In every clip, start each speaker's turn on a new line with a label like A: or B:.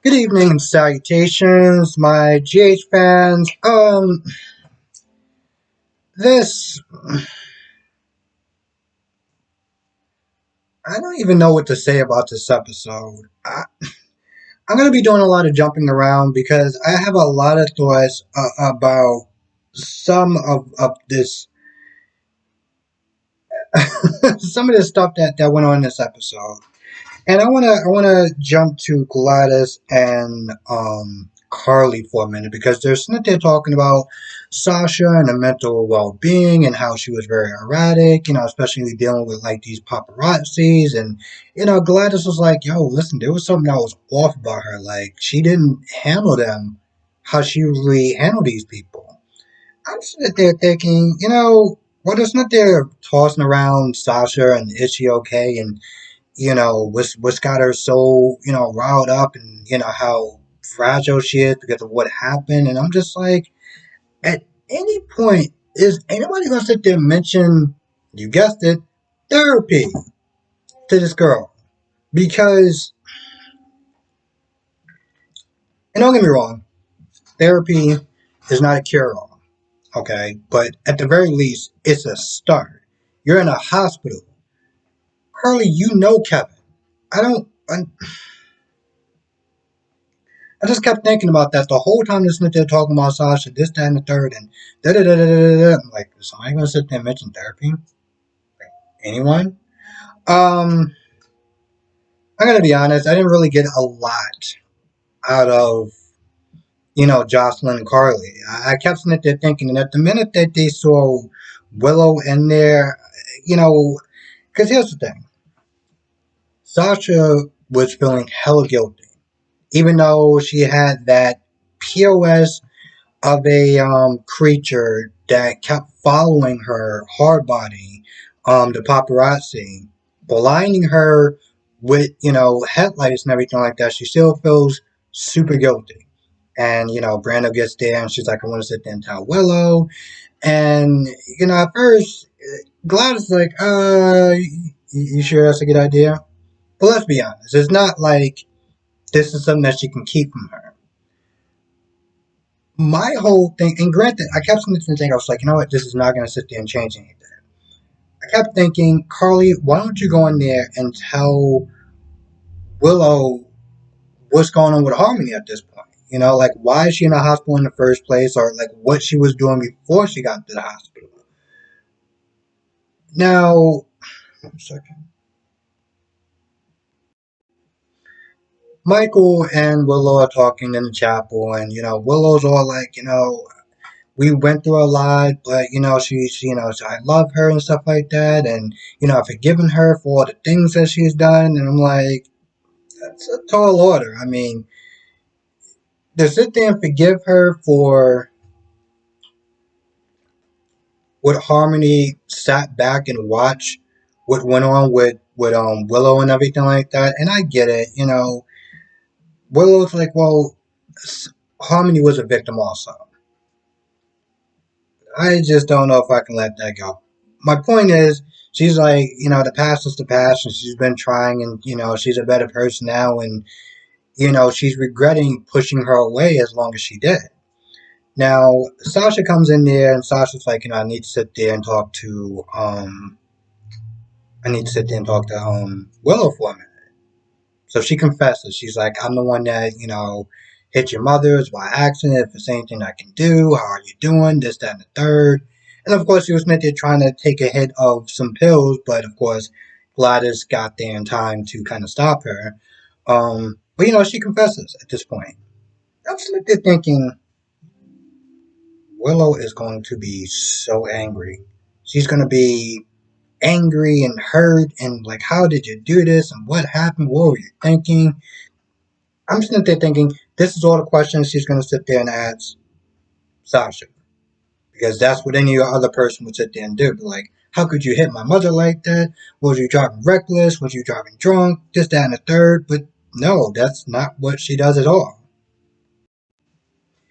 A: Good evening and salutations, my GH fans. This I don't even know what to say about this episode. I'm gonna be doing a lot of jumping around because I have a lot of thoughts about some of this, some of this stuff that went on in this episode. And I wanna jump to Gladys and Carly for a minute because there's something they're talking about Sasha and her mental well being and how she was very erratic, especially dealing with like these paparazzis and Gladys was like, yo, listen, there was something that was off about her. Like she didn't handle them how she usually handled these people. I'm sitting there thinking, well, there's not there tossing around Sasha and is she okay and what's got her so, riled up and, how fragile she is because of what happened. And I'm just like, at any point, is anybody going to sit there and mention, you guessed it, therapy to this girl? Because, and don't get me wrong, therapy is not a cure all, okay? But at the very least, it's a start. You're in a hospital. Carly, you know Kevin. I don't. I just kept thinking about that the whole time this they're talking about Sasha, this, that, and the third, and da da da da da da. I'm like, is somebody gonna sit there and mention therapy? Anyone? Um, I'm gonna be honest. I didn't really get a lot out of Jocelyn and Carly. I kept sitting there thinking, and at the minute that they saw Willow in there, because here's the thing, Sasha was feeling hella guilty, even though she had that POS of a creature that kept following her hard body, the paparazzi, blinding her with, headlights and everything like that. She still feels super guilty. And, Brando gets there and she's like, I want to sit there and tell Willow. And, at first, Gladys is like, you sure that's a good idea? But let's be honest, it's not like this is something that she can keep from her. My whole thing, and granted, I kept thinking, I was like, you know what, this is not going to sit there and change anything. I kept thinking, Carly, why don't you go in there and tell Willow what's going on with Harmony at this point? Like, why is she in the hospital in the first place, or like what she was doing before she got to the hospital. Now, 1 second. Michael and Willow are talking in the chapel, and Willow's all like, we went through a lot, but she so I love her and stuff like that, and I've forgiven her for all the things that she's done, and I'm like, that's a tall order. I mean, to sit there and forgive her for what Harmony sat back and watched what went on with Willow and everything like that, and I get it, Willow's like, well, Harmony was a victim also. I just don't know if I can let that go. My point is, she's like, the past is the past, and she's been trying, and she's a better person now, and she's regretting pushing her away as long as she did. Now, Sasha comes in there, and Sasha's like, I need to sit there and talk to, Willow for a minute. So she confesses. She's like, I'm the one that, hit your mother by accident. If there's anything I can do, how are you doing? This, that, and the third. And of course, she was meant to trying to take a hit of some pills, but of course, Gladys got there in time to kind of stop her. But she confesses at this point. I'm sitting there thinking, Willow is going to be so angry. She's going to be angry and hurt and like, how did you do this? And what happened? What were you thinking? I'm sitting there thinking, this is all the questions she's going to sit there and ask Sasha. Because that's what any other person would sit there and do. But like, how could you hit my mother like that? Was you driving reckless? Was you driving drunk? This, that, and the third. But no, that's not what she does at all.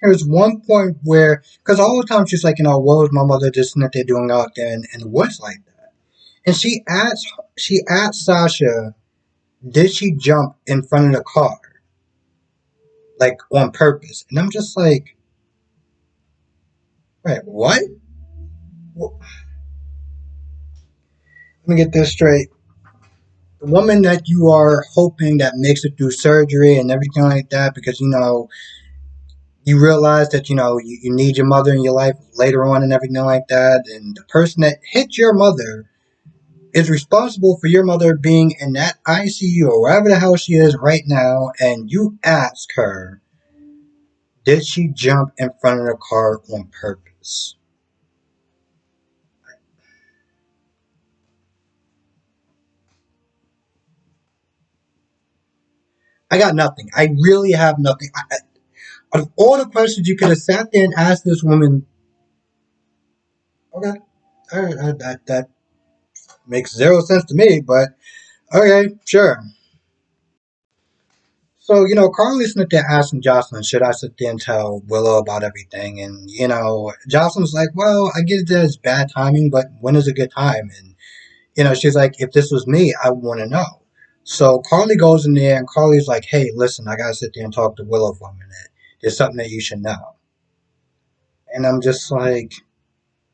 A: There's one point where, because all the time she's like, what was my mother just sitting there doing out there in the woods like that? And she asked Sasha, did she jump in front of the car? like on purpose. And I'm just like, wait, what? Let me get this straight. The woman that you are hoping that makes it through surgery and everything like that, because you realize that you need your mother in your life later on and everything like that, and the person that hit your mother is responsible for your mother being in that ICU or wherever the hell she is right now, and you ask her, did she jump in front of the car on purpose? I got nothing. I really have nothing. Out of all the questions you could have sat there and asked this woman, okay, all right, that makes zero sense to me, but okay, sure. So, Carly's sitting there asking Jocelyn, should I sit there and tell Willow about everything? And, Jocelyn's like, well, I get that it's bad timing, but when is a good time? And, she's like, if this was me, I would want to know. So Carly goes in there and Carly's like, hey, listen, I got to sit there and talk to Willow for a minute. There's something that you should know. And I'm just like,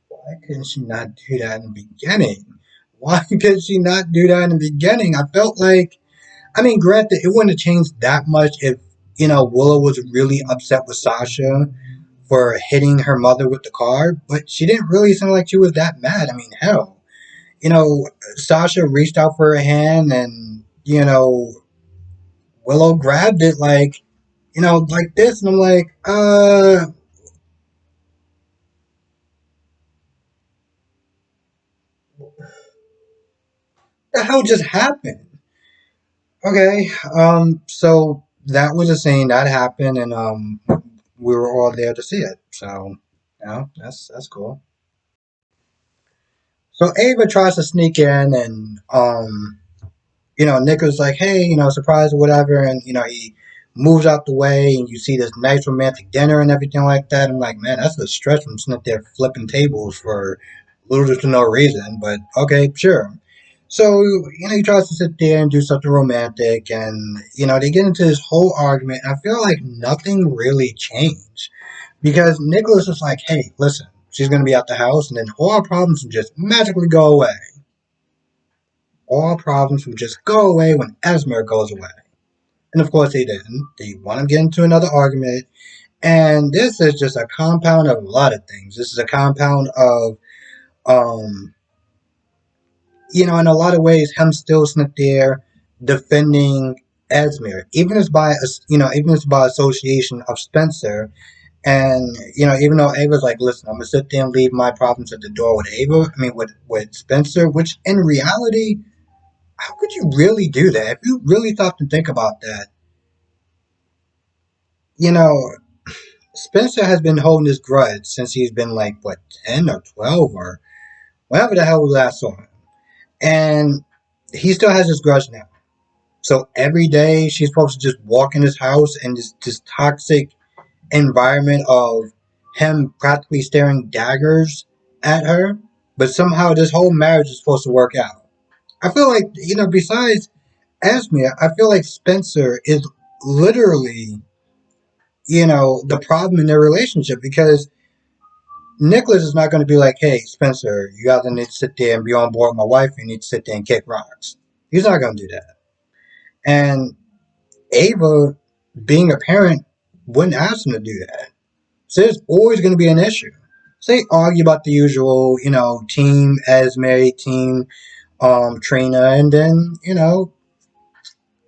A: why couldn't she not do that in the beginning? Why could she not do that in the beginning? I felt like, I mean, granted, it wouldn't have changed that much if, Willow was really upset with Sasha for hitting her mother with the car, but she didn't really sound like she was that mad. I mean, hell, Sasha reached out for her hand and, Willow grabbed it like, like this. And I'm like, the hell just happened? Okay, so that was a scene that happened, and we were all there to see it. So, that's cool. So Ava tries to sneak in, and Nik was like, hey, surprise or whatever, and he moves out the way, and you see this nice romantic dinner and everything like that. I'm like, man, that's a stretch from sitting there flipping tables for little to no reason, but okay, sure. So, he tries to sit there and do something romantic, and, they get into this whole argument. I feel like nothing really changed because Nicholas is like, hey, listen, she's going to be at the house, and then all our problems will just magically go away. All problems will just go away when Esmer goes away. And of course, they didn't. They want to get into another argument, and this is just a compound of a lot of things. This is a compound of, um, in a lot of ways, him still sitting there defending Esmer, even as by association of Spencer. And even though Ava's like, listen, I'm gonna sit there and leave my problems at the door with Ava. I mean, with Spencer. Which in reality, how could you really do that? If you really thought to think about that, you know, Spencer has been holding this grudge since he's been like what 10 or 12 or whatever the hell we last saw him, and he still has this grudge now. So every day she's supposed to just walk in his house and this toxic environment of him practically staring daggers at her. But somehow this whole marriage is supposed to work out. I feel like, besides Esme, I feel like Spencer is literally, the problem in their relationship because Nicholas is not going to be like, hey, Spencer, you guys need to sit there and be on board with my wife. You need to sit there and kick rocks. He's not going to do that. And Ava, being a parent, wouldn't ask him to do that. So there's always going to be an issue. So they argue about the usual, team Esme, team Trina, and then,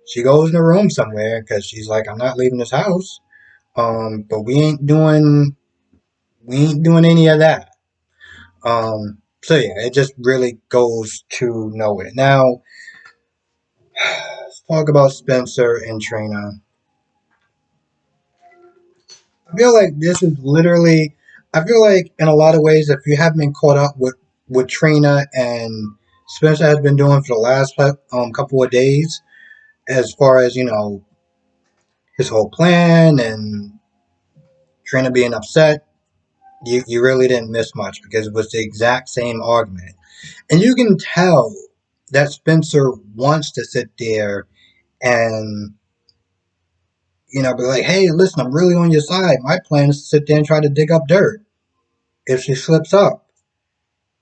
A: she goes in a room somewhere because she's like, I'm not leaving this house. But we ain't doing any of that. So yeah, it just really goes to nowhere. Now, let's talk about Spencer and Trina. I feel like this is literally. I feel like in a lot of ways, if you haven't been caught up with Trina and Spencer has been doing for the last couple of days, as far as his whole plan and Trina being upset, you really didn't miss much because it was the exact same argument, and you can tell that Spencer wants to sit there and be like, hey, listen, I'm really on your side. My plan is to sit there and try to dig up dirt if she slips up.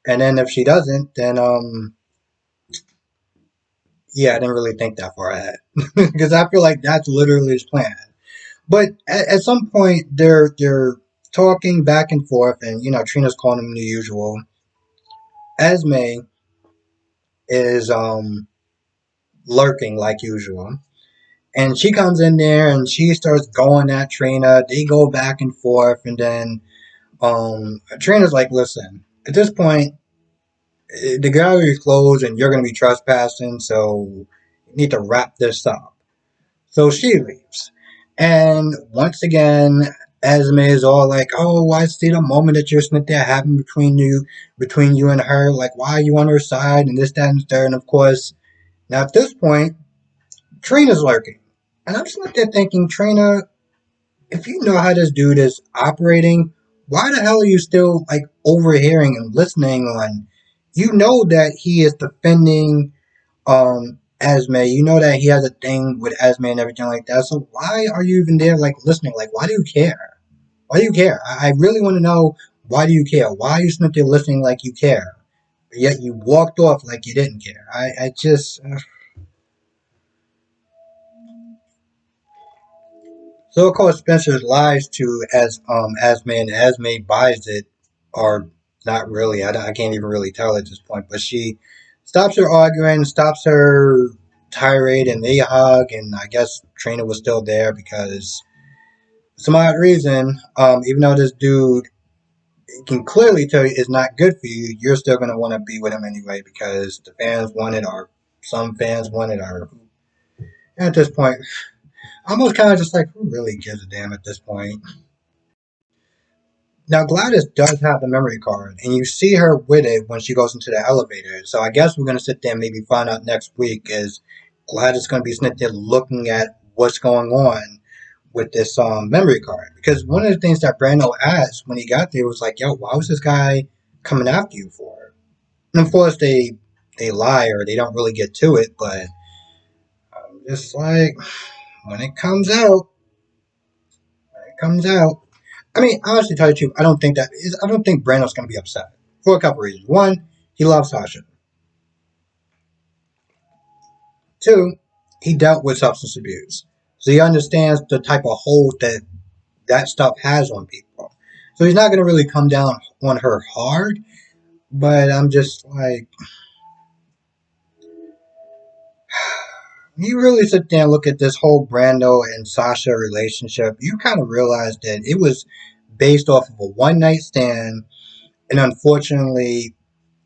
A: And then if she doesn't, then yeah, I didn't really think that far ahead because I feel like that's literally his plan. But at some point, they're talking back and forth, and Trina's calling him the usual. Esme is lurking like usual, and she comes in there and she starts going at Trina. They go back and forth, and then Trina's like, "Listen, at this point, the gallery's closed, and you're going to be trespassing, so you need to wrap this up." So she leaves. And once again, Esme is all like, "Oh, I see the moment that you're sitting there having between you and her. Like, why are you on her side?" And this, that, and third. And of course, now at this point, Trina's lurking. And I'm sitting there thinking, Trina, if you know how this dude is operating, why the hell are you still like overhearing and listening on? You know that he is defending Esme. You know that he has a thing with Esme and everything like that. So why are you even there like listening? Like why do you care? Why do you care? I really want to know, why do you care? Why are you sitting there listening like you care? Yet you walked off like you didn't care. I just So of course Spencer lies to Esme, and Esme buys it, or not really. I can't even really tell at this point. But she stops her arguing, stops her tirade, and they hug. And I guess Trina was still there because for some odd reason, even though this dude can clearly tell you it's not good for you, you're still gonna want to be with him anyway because the fans want it, or some fans want it, or at this point, almost kind of just like, who really gives a damn at this point? Now Gladys does have the memory card, and you see her with it when she goes into the elevator. So I guess we're gonna sit there and maybe find out next week, is Gladys gonna be sitting there looking at what's going on with this memory card? Because one of the things that Brando asked when he got there was like, "Yo, why was this guy coming after you for?" And of course they lie, or they don't really get to it, but just like when it comes out, it comes out. I mean, honestly, tell you the truth, I don't think Brando's going to be upset for a couple reasons. One, he loves Sasha. Two, he dealt with substance abuse, so he understands the type of hold that stuff has on people. So he's not going to really come down on her hard. But I'm just like, you really sit there and look at this whole Brando and Sasha relationship, you kind of realize that it was based off of a one night stand, and unfortunately,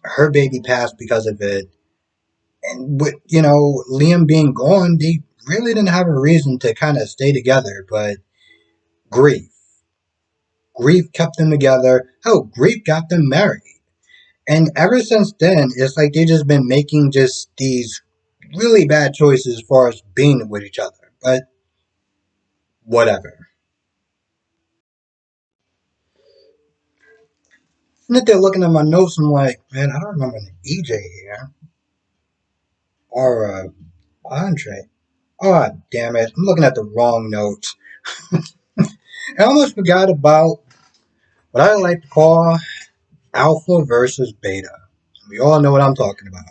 A: her baby passed because of it. And with Liam being gone, they really didn't have a reason to kind of stay together. But grief, grief kept them together. Hell, grief got them married. And ever since then, it's like they just been making just these really bad choices as far as being with each other. But whatever. And if they're looking at my notes, I'm like, man, I don't remember an EJ here. Or Andre. Oh, damn it. I'm looking at the wrong notes. I almost forgot about what I like to call alpha versus beta. We all know what I'm talking about.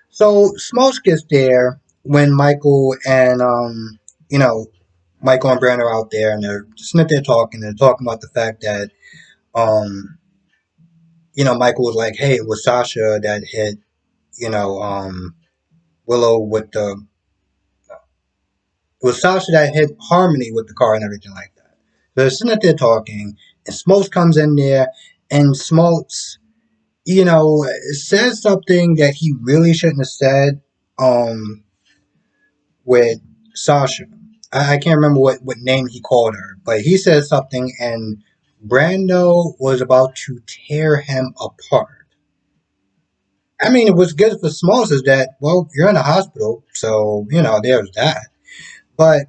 A: So Smokes gets there when Michael and Michael and Brand are out there, and they're sitting there talking. They're talking about the fact that um Michael was like, "Hey, it was Sasha that hit Willow with the it was Sasha that hit Harmony with the car and everything like that." So they're sitting there talking, and Smokes comes in there, and Smokes says something that he really shouldn't have said. With Sasha. I can't remember what name he called her, but he said something, and Brando was about to tear him apart. I mean, it was good for Smalls is that, well, you're in a hospital, so, there's that. But,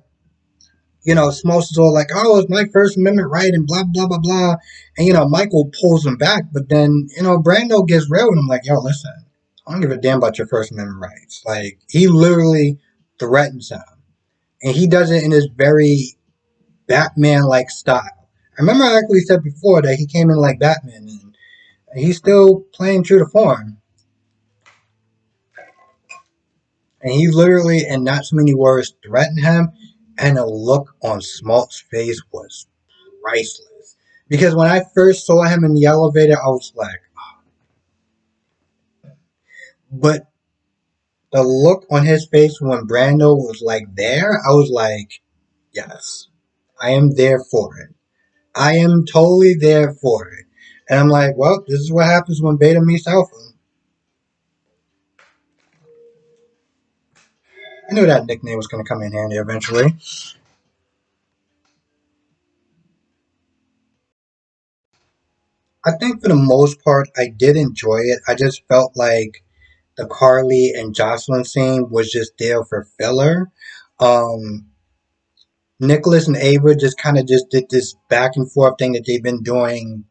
A: Smalls is all like, oh, it's my First Amendment right, and blah, blah, blah, blah. And, Michael pulls him back, but then, Brando gets real with him, like, yo, listen, I don't give a damn about your First Amendment rights. Like, he literally threatens him. And he does it in this very Batman like style. I remember I actually said before that he came in like Batman, and he's still playing true to form. And he literally, in not so many words, threatened him, and the look on Smalt's face was priceless. Because when I first saw him in the elevator, I was like, but the look on his face when Brando was like there, I was like, yes, I am there for it. I am totally there for it. And I'm like, well, this is what happens when Beta meets Alpha. I knew that nickname was going to come in handy eventually. I think for the most part, I did enjoy it. I just felt like the Carly and Jocelyn scene was just there for filler. Um, Nicholas and Ava just kind of just did this back and forth thing that they've been doing,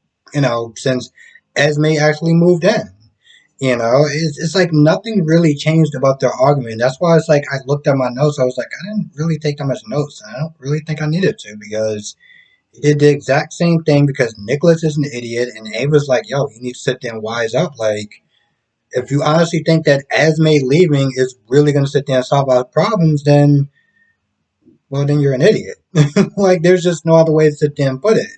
A: since Esme actually moved in. It's like nothing really changed about their argument. That's why it's like I looked at my notes. I was like, I didn't really take that much notes. I don't really think I needed to because he did the exact same thing because Nicholas is an idiot and Ava's like, yo, you need to sit there and wise up. Like, if you honestly think that Esme leaving is really going to sit there and solve our problems, then, well, then you're an idiot. Like, there's just no other way to sit there and put it.